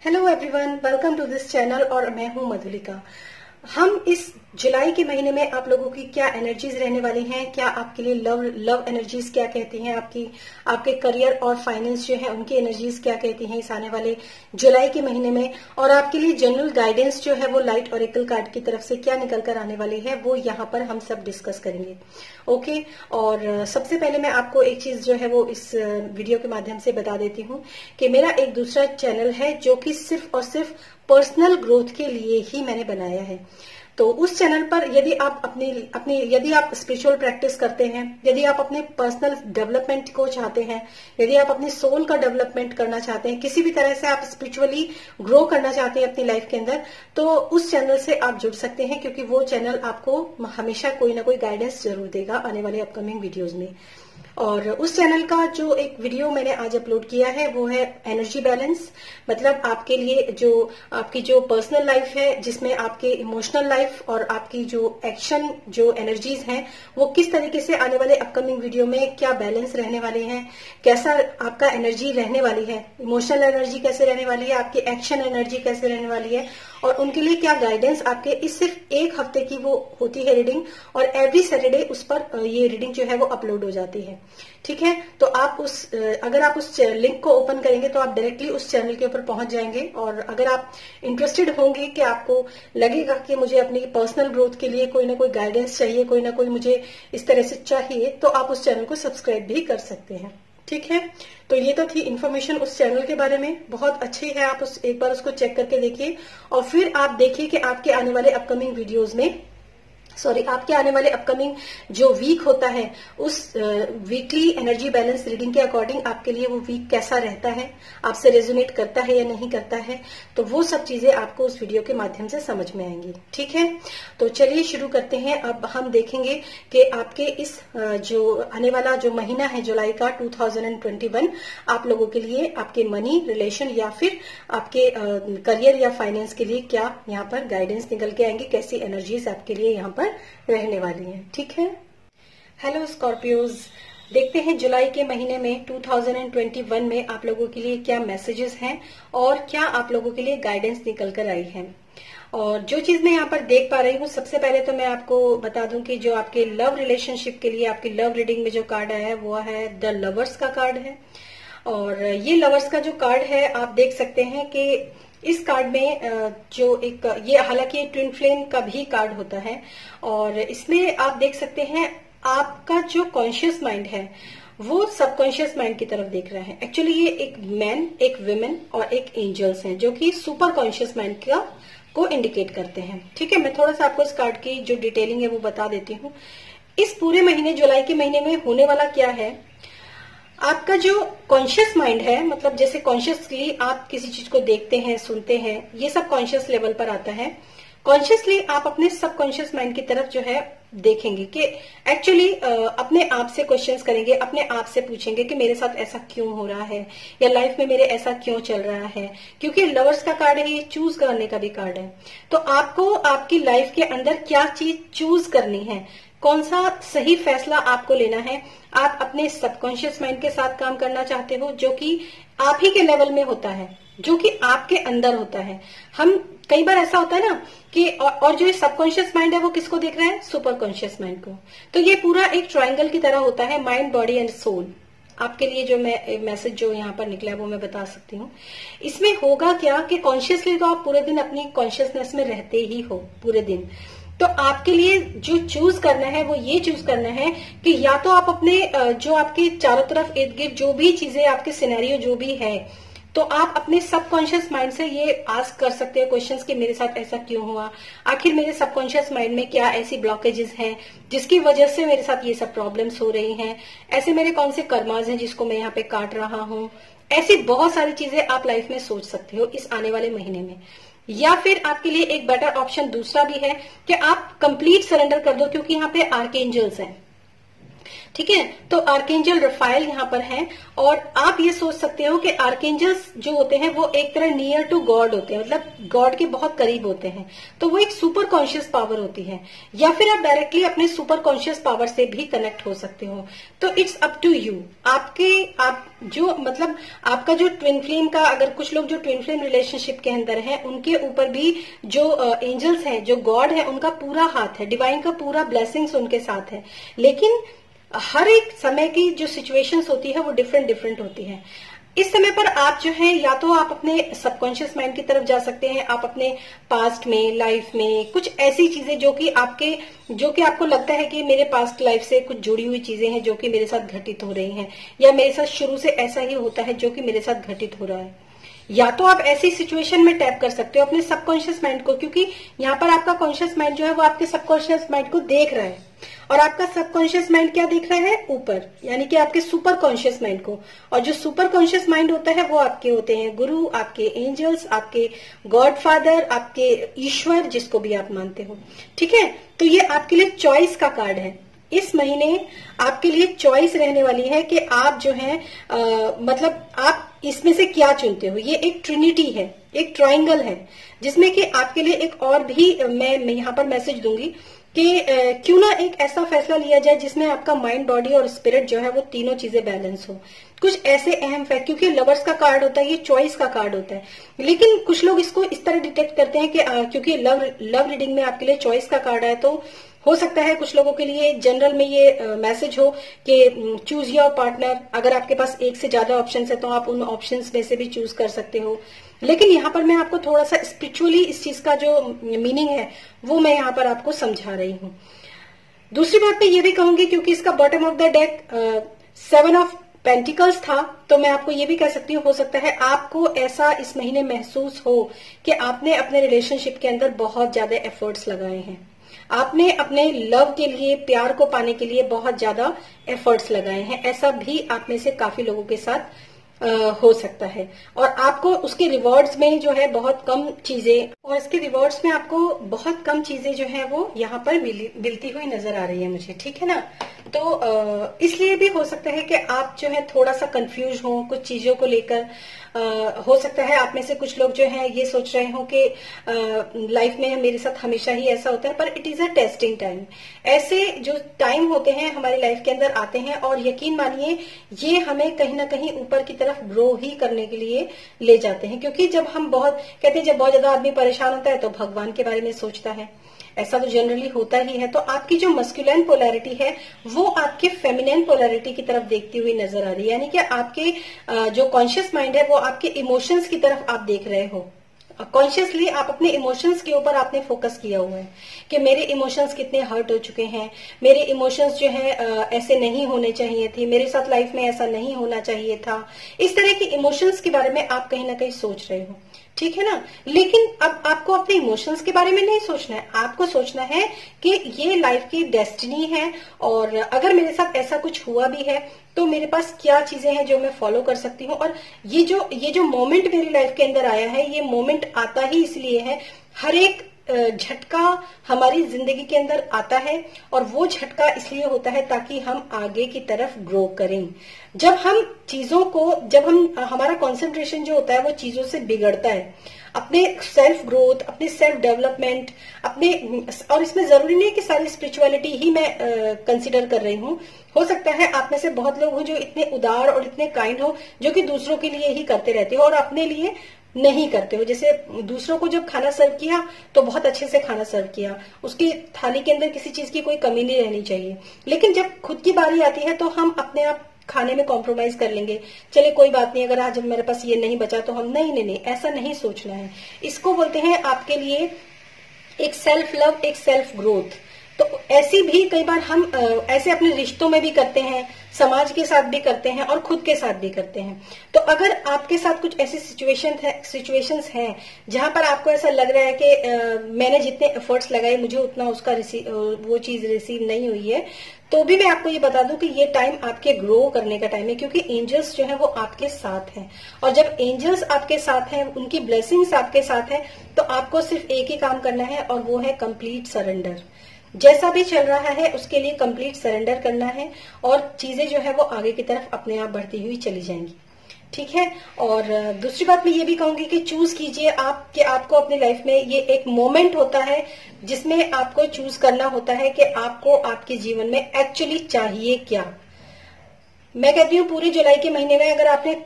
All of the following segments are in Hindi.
Hello everyone, welcome to this channel. और मैं हूं मधुलिका। हम इस जुलाई के महीने में आप लोगों की क्या एनर्जीज रहने वाली हैं, क्या आपके लिए लव एनर्जीज क्या कहती हैं, आपके करियर और फाइनेंस जो है उनकी एनर्जीज क्या कहती हैं इस आने वाले जुलाई के महीने में, और आपके लिए जनरल गाइडेंस जो है वो लाइट ऑरेकल कार्ड की तरफ से क्या निकल कर आने वाली है वो यहाँ पर हम सब डिस्कस करेंगे। ओके। और सबसे पहले मैं आपको एक चीज जो है वो इस वीडियो के माध्यम से बता देती हूँ कि मेरा एक दूसरा चैनल है जो कि सिर्फ और सिर्फ पर्सनल ग्रोथ के लिए ही मैंने बनाया है। तो उस चैनल पर यदि आप यदि आप स्पिरिचुअल प्रैक्टिस करते हैं, यदि आप अपने पर्सनल डेवलपमेंट को चाहते हैं, यदि आप अपनी सोल का डेवलपमेंट करना चाहते हैं, किसी भी तरह से आप स्पिरिचुअली ग्रो करना चाहते हैं अपनी लाइफ के अंदर, तो उस चैनल से आप जुड़ सकते हैं, क्योंकि वो चैनल आपको हमेशा कोई ना कोई गाइडेंस जरूर देगा आने वाले अपकमिंग वीडियोज में। और उस चैनल का जो एक वीडियो मैंने आज अपलोड किया है वो है एनर्जी बैलेंस। मतलब आपके लिए जो आपकी जो पर्सनल लाइफ है, जिसमें आपके इमोशनल लाइफ और आपकी जो एक्शन जो एनर्जीज हैं वो किस तरीके से आने वाले अपकमिंग वीडियो में क्या बैलेंस रहने वाले हैं, कैसा आपका एनर्जी रहने वाली है, इमोशनल एनर्जी कैसे रहने वाली है, आपकी एक्शन एनर्जी कैसे रहने वाली है, और उनके लिए क्या गाइडेंस आपके इस सिर्फ एक हफ्ते की वो होती है रीडिंग, और एवरी सैटरडे उस पर ये रीडिंग जो है वो अपलोड हो जाती है। ठीक है। तो आप अगर आप उस लिंक को ओपन करेंगे तो आप डायरेक्टली उस चैनल के ऊपर पहुंच जाएंगे। और अगर आप इंटरेस्टेड होंगे कि आपको लगेगा कि मुझे अपनी पर्सनल ग्रोथ के लिए कोई ना कोई गाइडेंस चाहिए, कोई ना कोई मुझे इस तरह से चाहिए, तो आप उस चैनल को सब्सक्राइब भी कर सकते हैं। ठीक है। तो ये तो थी इन्फॉर्मेशन उस चैनल के बारे में, बहुत अच्छी है। आप एक बार उसको चेक करके देखिए और फिर आप देखिए कि आपके आने वाले अपकमिंग वीडियोज में आपके आने वाले अपकमिंग जो वीक होता है उस वीकली एनर्जी बैलेंस रीडिंग के अकॉर्डिंग आपके लिए वो वीक कैसा रहता है, आपसे रेजोनेट करता है या नहीं करता है, तो वो सब चीजें आपको उस वीडियो के माध्यम से समझ में आएंगी। ठीक है। तो चलिए शुरू करते हैं। अब हम देखेंगे कि आपके इस जो आने वाला जो महीना है जुलाई का 2021 आप लोगों के लिए आपके मनी रिलेशन या फिर आपके करियर या फाइनेंस के लिए क्या यहाँ पर गाइडेंस निकल के आएंगी, कैसी एनर्जीज आपके लिए यहाँ पर रहने वाली हैं। ठीक है। हेलो स्कॉर्पियोज, देखते हैं जुलाई के महीने में 2021 में आप लोगों के लिए क्या मैसेजेस हैं और क्या आप लोगों के लिए गाइडेंस निकल कर आई है। और जो चीज मैं यहाँ पर देख पा रही हूँ, सबसे पहले तो मैं आपको बता दूं कि जो आपके लव रिलेशनशिप के लिए आपकी लव रीडिंग में जो कार्ड आया है वो है द लवर्स का कार्ड है। और ये लवर्स का जो कार्ड है आप देख सकते हैं कि इस कार्ड में जो एक ये हालांकि ट्विन फ्लेम का भी कार्ड होता है, और इसमें आप देख सकते हैं आपका जो कॉन्शियस माइंड है वो सबकॉन्शियस माइंड की तरफ देख रहा है। एक्चुअली ये एक मैन, एक विमेन और एक एंजल्स हैं जो कि सुपर कॉन्शियस माइंड को इंडिकेट करते हैं। ठीक है। मैं थोड़ा सा आपको इस कार्ड की जो डिटेलिंग है वो बता देती हूँ। इस पूरे महीने जुलाई के महीने में होने वाला क्या है, आपका जो कॉन्शियस माइंड है, मतलब जैसे कॉन्शियसली आप किसी चीज को देखते हैं, सुनते हैं, ये सब कॉन्शियस लेवल पर आता है। कॉन्शियसली आप अपने सबकॉन्शियस माइंड की तरफ जो है देखेंगे कि एक्चुअली अपने आप से क्वेश्चंस करेंगे, अपने आप से पूछेंगे कि मेरे साथ ऐसा क्यों हो रहा है या लाइफ में मेरे ऐसा क्यों चल रहा है। क्योंकि लवर्स का कार्ड है, ये चूज करने का भी कार्ड है। तो आपको आपकी लाइफ के अंदर क्या चीज चूज करनी है, कौन सा सही फैसला आपको लेना है। आप अपने सबकॉन्शियस माइंड के साथ काम करना चाहते हो जो कि आप ही के लेवल में होता है, जो कि आपके अंदर होता है। हम कई बार ऐसा होता है ना कि और जो सबकॉन्शियस माइंड है वो किसको देख रहा है, सुपर कॉन्शियस माइंड को। तो ये पूरा एक ट्रायंगल की तरह होता है, माइंड, बॉडी एंड सोल। आपके लिए जो मैसेज जो यहाँ पर निकला है वो मैं बता सकती हूँ। इसमें होगा क्या कि कॉन्शियसली तो आप पूरे दिन अपनी कॉन्शियसनेस में रहते ही हो पूरे दिन। तो आपके लिए जो चूज करना है वो ये चूज करना है कि या तो आप अपने जो आपके चारों तरफ इर्द गिर्द जो भी चीजें आपके सिनेरियो जो भी है, तो आप अपने सबकॉन्शियस माइंड से ये आस्क कर सकते हैं क्वेश्चंस कि मेरे साथ ऐसा क्यों हुआ, आखिर मेरे सबकॉन्शियस माइंड में क्या ऐसी ब्लॉकेजेस हैं जिसकी वजह से मेरे साथ ये सब प्रॉब्लम्स हो रही हैं, ऐसे मेरे कौन से कर्माज हैं जिसको मैं यहाँ पे काट रहा हूँ। ऐसी बहुत सारी चीजें आप लाइफ में सोच सकते हो इस आने वाले महीने में। या फिर आपके लिए एक बेटर ऑप्शन दूसरा भी है कि आप कंप्लीट सरेंडर कर दो, क्योंकि यहाँ पे आर्कएंजल्स हैं। ठीक है। तो आर्केंजल रफाइल यहाँ पर है, और आप ये सोच सकते हो कि आर्केंजल्स जो होते हैं वो एक तरह नियर टू गॉड होते हैं, मतलब गॉड के बहुत करीब होते हैं। तो वो एक सुपर कॉन्शियस पावर होती है, या फिर आप डायरेक्टली अपने सुपर कॉन्शियस पावर से भी कनेक्ट हो सकते हो। तो इट्स अप टू यू, आप जो मतलब आपका जो ट्विन फ्लेम का, अगर कुछ लोग जो ट्विन फ्लेम रिलेशनशिप के अंदर हैं उनके ऊपर भी जो एंजल्स हैं, जो गॉड है, उनका पूरा हाथ है, डिवाइन का पूरा ब्लेसिंग्स उनके साथ है। लेकिन हर एक समय की जो सिचुएशंस होती है वो डिफरेंट डिफरेंट होती है। इस समय पर आप जो है, या तो आप अपने सबकॉन्शियस माइंड की तरफ जा सकते हैं, आप अपने पास्ट में, लाइफ में कुछ ऐसी चीजें जो कि आपको लगता है कि मेरे पास्ट लाइफ से कुछ जुड़ी हुई चीजें हैं जो कि मेरे साथ घटित हो रही हैं, या मेरे साथ शुरू से ऐसा ही होता है जो कि मेरे साथ घटित हो रहा है। या तो आप ऐसी सिचुएशन में टैप कर सकते हो अपने सबकॉन्शियस माइंड को, क्योंकि यहाँ पर आपका कॉन्शियस माइंड जो है वो आपके सबकॉन्शियस माइंड को देख रहा है, और आपका सबकॉन्शियस माइंड क्या देख रहा है, ऊपर, यानी कि आपके सुपर कॉन्शियस माइंड को। और जो सुपर कॉन्शियस माइंड होता है वो आपके होते हैं गुरु, आपके एंजल्स, आपके गॉड फादर, आपके ईश्वर, जिसको भी आप मानते हो। ठीक है। तो ये आपके लिए चॉइस का कार्ड है। इस महीने आपके लिए चॉइस रहने वाली है कि आप जो है मतलब आप इसमें से क्या चुनते हो। ये एक ट्रिनिटी है, एक ट्रायंगल है, जिसमें कि आपके लिए एक और भी मैं यहाँ पर मैसेज दूंगी कि क्यों ना एक ऐसा फैसला लिया जाए जिसमें आपका माइंड, बॉडी और स्पिरिट जो है वो तीनों चीजें बैलेंस हो। कुछ ऐसे अहम फैक्ट, क्योंकि लवर्स का कार्ड होता है, ये चॉइस का कार्ड होता है, लेकिन कुछ लोग इसको इस तरह डिटेक्ट करते हैं कि क्योंकि लव रीडिंग में आपके लिए चॉइस का कार्ड है, तो हो सकता है कुछ लोगों के लिए जनरल में ये मैसेज हो कि चूज योर पार्टनर। अगर आपके पास एक से ज्यादा ऑप्शंस है तो आप उन ऑप्शंस में से भी चूज कर सकते हो। लेकिन यहाँ पर मैं आपको थोड़ा सा स्पिरिचुअली इस चीज का जो मीनिंग है वो मैं यहाँ पर आपको समझा रही हूँ। दूसरी बात मैं ये भी कहूंगी, क्योंकि इसका bottom of the deck 7 of pentacles था, तो मैं आपको ये भी कह सकती हूँ, हो सकता है आपको ऐसा इस महीने महसूस हो कि आपने अपने रिलेशनशिप के अंदर बहुत ज्यादा एफर्ट्स लगाए हैं, आपने अपने लव के लिए, प्यार को पाने के लिए बहुत ज्यादा एफर्ट्स लगाए हैं। ऐसा भी आप में से काफी लोगों के साथ हो सकता है, और आपको उसके रिवॉर्ड्स में जो है बहुत कम चीजें, और इसके रिवॉर्ड्स में आपको बहुत कम चीजें जो है वो यहाँ पर मिलती हुई नजर आ रही है मुझे। ठीक है ना। तो इसलिए भी हो सकता है कि आप जो है थोड़ा सा कंफ्यूज हो कुछ चीजों को लेकर। हो सकता है आप में से कुछ लोग जो है ये सोच रहे हो कि लाइफ में मेरे साथ हमेशा ही ऐसा होता है, पर it is a testing time. ऐसे जो टाइम होते हैं हमारी लाइफ के अंदर आते हैं, और यकीन मानिए ये हमें कहीं ना कहीं ऊपर की तरफ ग्रो ही करने के लिए ले जाते हैं। क्योंकि जब हम कहते हैं जब बहुत ज्यादा आदमी परेशान होता है तो भगवान के बारे में सोचता है, ऐसा तो जनरली होता ही है। तो आपकी जो मस्कुलिन पोलैरिटी है वो आपके फेमिनिन पोलैरिटी की तरफ देखती हुई नजर आ रही है, यानी कि आपके जो कॉन्शियस माइंड है वो आपके इमोशंस की तरफ आप देख रहे हो। कॉन्शियसली आप अपने इमोशंस के ऊपर आपने फोकस किया हुआ है कि मेरे इमोशंस कितने हर्ट हो चुके हैं, मेरे इमोशंस जो है ऐसे नहीं होने चाहिए थे, मेरे साथ लाइफ में ऐसा नहीं होना चाहिए था। इस तरह के इमोशंस के बारे में आप कहीं ना कहीं सोच रहे हो। ठीक है ना। लेकिन अब आपको अपने इमोशंस के बारे में नहीं सोचना है, आपको सोचना है कि ये लाइफ की डेस्टिनी है, और अगर मेरे साथ ऐसा कुछ हुआ भी है तो मेरे पास क्या चीजें हैं जो मैं फॉलो कर सकती हूँ। और ये जो मोमेंट मेरी लाइफ के अंदर आया है, ये मोमेंट आता ही इसलिए है, हर एक झटका हमारी जिंदगी के अंदर आता है, और वो झटका इसलिए होता है ताकि हम आगे की तरफ ग्रो करें। जब हमारा कंसंट्रेशन जो होता है वो चीजों से बिगड़ता है, अपने सेल्फ ग्रोथ, अपने सेल्फ डेवलपमेंट, और इसमें जरूरी नहीं है कि सारी स्पिरिचुअलिटी ही मैं कंसिडर कर रही हूँ। हो सकता है आप में से बहुत लोग हो जो इतने उदार और इतने काइंड हो, जो कि दूसरों के लिए ही करते रहते हो और अपने लिए नहीं करते हो। जैसे दूसरों को जब खाना सर्व किया तो बहुत अच्छे से खाना सर्व किया, उसकी थाली के अंदर किसी चीज की कोई कमी नहीं रहनी चाहिए। लेकिन जब खुद की बारी आती है तो हम अपने आप खाने में कॉम्प्रोमाइज कर लेंगे, चले कोई बात नहीं, अगर आज मेरे पास ये नहीं बचा तो हम नहीं, ऐसा नहीं सोचना है। इसको बोलते हैं आपके लिए एक सेल्फ लव, एक सेल्फ ग्रोथ। तो ऐसी भी कई बार हम ऐसे अपने रिश्तों में भी करते हैं, समाज के साथ भी करते हैं और खुद के साथ भी करते हैं। तो अगर आपके साथ कुछ ऐसी सिचुएशंस हैं जहां पर आपको ऐसा लग रहा है कि मैंने जितने एफर्ट्स लगाए मुझे उतना उसका वो चीज रिसीव नहीं हुई है, तो भी मैं आपको ये बता दूं कि ये टाइम आपके ग्रो करने का टाइम है, क्योंकि एंजल्स जो है वो आपके साथ हैं। और जब एंजल्स आपके साथ हैं, उनकी ब्लेसिंग्स आपके साथ है, तो आपको सिर्फ एक ही काम करना है और वो है कंप्लीट सरेंडर। जैसा भी चल रहा है उसके लिए कंप्लीट सरेंडर करना है और चीजें जो है वो आगे की तरफ अपने आप बढ़ती हुई चली जाएंगी। ठीक है। और दूसरी बात मैं ये भी कहूंगी कि चूज कीजिए आप कि आपको अपनी लाइफ में ये एक मोमेंट होता है जिसमें आपको चूज करना होता है कि आपको आपके जीवन में एक्चुअली चाहिए क्या। मैं कहती हूँ पूरे जुलाई के महीने में अगर आपने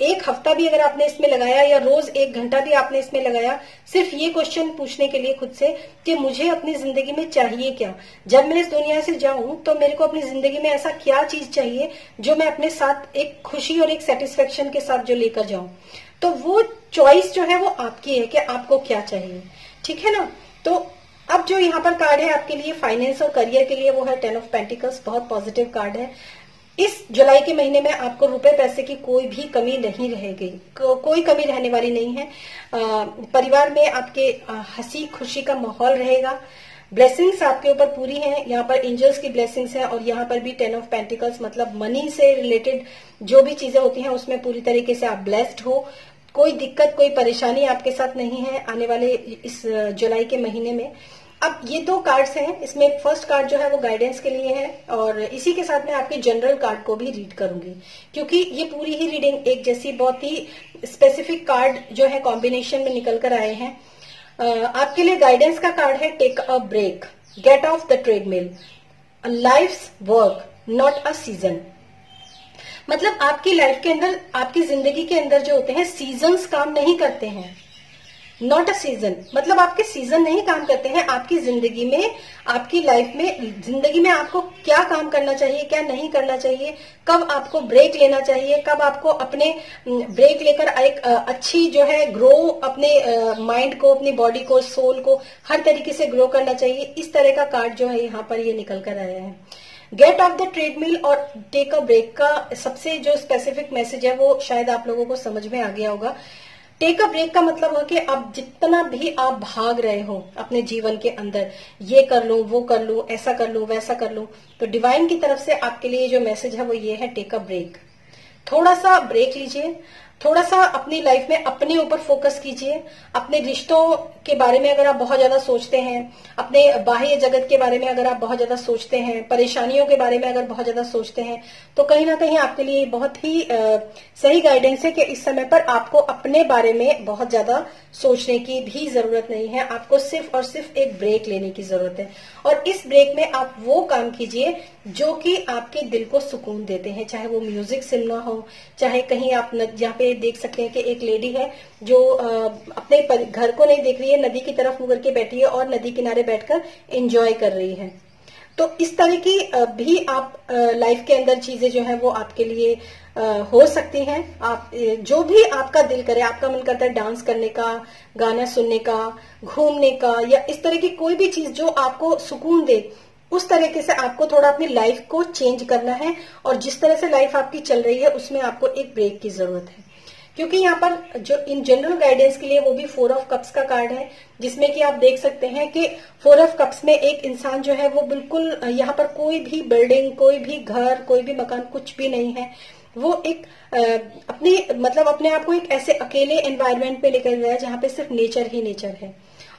एक हफ्ता भी अगर आपने इसमें लगाया या रोज 1 घंटा भी आपने इसमें लगाया सिर्फ ये क्वेश्चन पूछने के लिए खुद से कि मुझे अपनी जिंदगी में चाहिए क्या, जब मैं इस दुनिया से जाऊं तो मेरे को अपनी जिंदगी में ऐसा क्या चीज चाहिए जो मैं अपने साथ एक खुशी और एक सेटिस्फेक्शन के साथ जो लेकर जाऊं। तो वो चॉइस जो है वो आपकी है कि आपको क्या चाहिए। ठीक है ना। तो अब जो यहाँ पर कार्ड है आपके लिए फाइनेंस और करियर के लिए वो है 10 ऑफ पेंटिकल्स। बहुत पॉजिटिव कार्ड है। इस जुलाई के महीने में आपको रुपए पैसे की कोई भी कमी नहीं रहेगी, कोई कमी रहने वाली नहीं है। परिवार में आपके हंसी खुशी का माहौल रहेगा। ब्लेसिंग्स आपके ऊपर पूरी हैं। यहाँ पर एंजल्स की ब्लेसिंग्स हैं और यहाँ पर भी 10 ऑफ पेंटिकल्स मतलब मनी से रिलेटेड जो भी चीजें होती हैं उसमें पूरी तरीके से आप ब्लेस्ड हो। कोई दिक्कत कोई परेशानी आपके साथ नहीं है आने वाले इस जुलाई के महीने में। अब ये 2 कार्ड्स हैं, इसमें फर्स्ट कार्ड जो है वो गाइडेंस के लिए है और इसी के साथ मैं आपके जनरल कार्ड को भी रीड करूंगी क्योंकि ये पूरी ही रीडिंग एक जैसी बहुत ही स्पेसिफिक कार्ड जो है कॉम्बिनेशन में निकल कर आए हैं। आपके लिए गाइडेंस का कार्ड है take a break, get off the treadmill, life's work not a season. मतलब आपकी लाइफ के अंदर आपकी जिंदगी के अंदर जो होते हैं सीजन्स काम नहीं करते हैं। नॉट अ सीजन मतलब आपके सीजन नहीं काम करते हैं आपकी जिंदगी में, आपकी लाइफ में। जिंदगी में आपको क्या काम करना चाहिए क्या नहीं करना चाहिए, कब आपको ब्रेक लेना चाहिए, कब आपको अपने ब्रेक लेकर एक अच्छी जो है ग्रो अपने माइंड को अपनी बॉडी को सोल को हर तरीके से ग्रो करना चाहिए। इस तरह का कार्ड जो है यहाँ पर ये निकल कर आया है। गेट ऑफ द ट्रेडमिल और टेक अ ब्रेक का सबसे जो स्पेसिफिक मैसेज है वो शायद आप लोगों को समझ में आ गया होगा। टेक अ ब्रेक का मतलब है कि आप जितना भी आप भाग रहे हो अपने जीवन के अंदर, ये कर लूं वो कर लूं ऐसा कर लूं वैसा कर लूं, तो डिवाइन की तरफ से आपके लिए जो मैसेज है वो ये है टेक अ ब्रेक। थोड़ा सा ब्रेक लीजिए, थोड़ा सा अपनी लाइफ में अपने ऊपर फोकस कीजिए। अपने रिश्तों के बारे में अगर आप बहुत ज्यादा सोचते हैं, अपने बाह्य जगत के बारे में अगर आप बहुत ज्यादा सोचते हैं, परेशानियों के बारे में अगर बहुत ज्यादा सोचते हैं, तो कहीं ना कहीं आपके लिए बहुत ही सही गाइडेंस है कि इस समय पर आपको अपने बारे में बहुत ज्यादा सोचने की भी जरूरत नहीं है। आपको सिर्फ और सिर्फ एक ब्रेक लेने की जरूरत है और इस ब्रेक में आप वो काम कीजिए जो कि आपके दिल को सुकून देते हैं। चाहे वो म्यूजिक सुनना हो, चाहे कहीं आप जहाँ पे देख सकते हैं कि एक लेडी है जो अपने घर को नहीं देख रही है, नदी की तरफ मुड़ के बैठी है और नदी किनारे बैठकर एंजॉय कर रही है। तो इस तरह की भी आप लाइफ के अंदर चीजें जो है वो आपके लिए हो सकती हैं। आप जो भी आपका दिल करे, आपका मन करता है डांस करने का, गाना सुनने का, घूमने का, या इस तरह की कोई भी चीज जो आपको सुकून दे, उस तरीके से आपको थोड़ा अपनी लाइफ को चेंज करना है। और जिस तरह से लाइफ आपकी चल रही है उसमें आपको एक ब्रेक की जरूरत है, क्योंकि यहाँ पर जो इन जनरल गाइडेंस के लिए वो भी 4 ऑफ कप्स का कार्ड है, जिसमें कि आप देख सकते हैं कि 4 ऑफ कप्स में एक इंसान जो है वो बिल्कुल यहाँ पर कोई भी बिल्डिंग, कोई भी घर, कोई भी मकान, कुछ भी नहीं है। वो एक अपनी मतलब अपने आप को एक ऐसे अकेले एनवायरनमेंट में लेकर गया जहाँ पे सिर्फ नेचर ही नेचर है।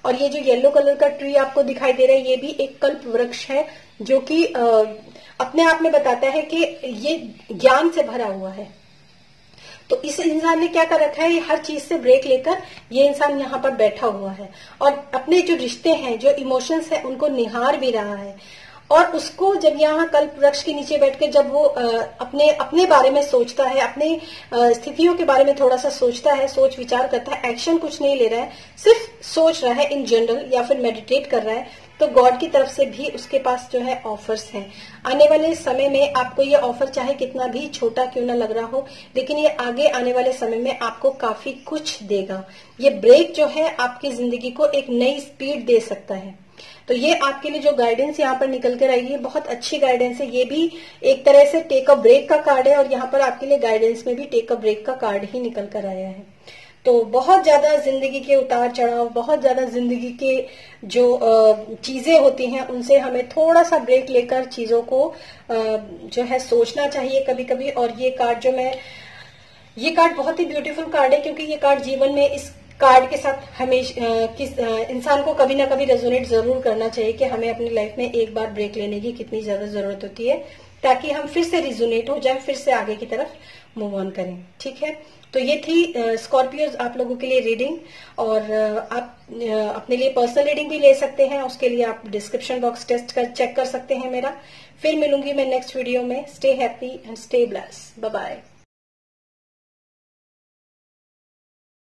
और ये जो येलो कलर का ट्री आपको दिखाई दे रहा है ये भी एक कल्प वृक्ष है जो कि अपने आप में बताता है कि ये ज्ञान से भरा हुआ है। तो इस इंसान ने क्या कर रखा है, हर चीज से ब्रेक लेकर ये इंसान यहाँ पर बैठा हुआ है और अपने जो रिश्ते हैं, जो इमोशंस हैं, उनको निहार भी रहा है। और उसको जब यहाँ कल्प वृक्ष के नीचे बैठकर जब वो अपने अपने बारे में सोचता है, अपने स्थितियों के बारे में थोड़ा सा सोचता है, सोच विचार करता है, एक्शन कुछ नहीं ले रहा है, सिर्फ सोच रहा है इन जनरल या फिर मेडिटेट कर रहा है, तो गॉड की तरफ से भी उसके पास जो है ऑफर्स हैं। आने वाले समय में आपको ये ऑफर चाहे कितना भी छोटा क्यों ना लग रहा हो, लेकिन ये आगे आने वाले समय में आपको काफी कुछ देगा। ये ब्रेक जो है आपकी जिंदगी को एक नई स्पीड दे सकता है। तो ये आपके लिए जो गाइडेंस यहाँ पर निकल कर आई है बहुत अच्छी गाइडेंस है। ये भी एक तरह से टेक अ ब्रेक का कार्ड है और यहाँ पर आपके लिए गाइडेंस में भी टेक अ ब्रेक का कार्ड ही निकल कर आया है। तो बहुत ज्यादा जिंदगी के उतार चढ़ाव, बहुत ज्यादा जिंदगी के जो चीजें होती हैं उनसे हमें थोड़ा सा ब्रेक लेकर चीजों को जो है सोचना चाहिए कभी कभी। और ये कार्ड बहुत ही ब्यूटीफुल कार्ड है, क्योंकि ये कार्ड जीवन में इस कार्ड के साथ हमेशा इंसान को कभी ना कभी रेजोनेट जरूर करना चाहिए कि हमें अपनी लाइफ में एक बार ब्रेक लेने की कितनी ज्यादा जरूरत होती है, ताकि हम फिर से रिजोनेट हो जाए, फिर से आगे की तरफ मूव ऑन करें। ठीक है, तो ये थी स्कॉर्पियोज आप लोगों के लिए रीडिंग। और आप अपने लिए पर्सनल रीडिंग भी ले सकते हैं, उसके लिए आप डिस्क्रिप्शन बॉक्स चेक कर सकते हैं मेरा। फिर मिलूंगी मैं नेक्स्ट वीडियो में। Stay happy and stay blessed. Bye bye.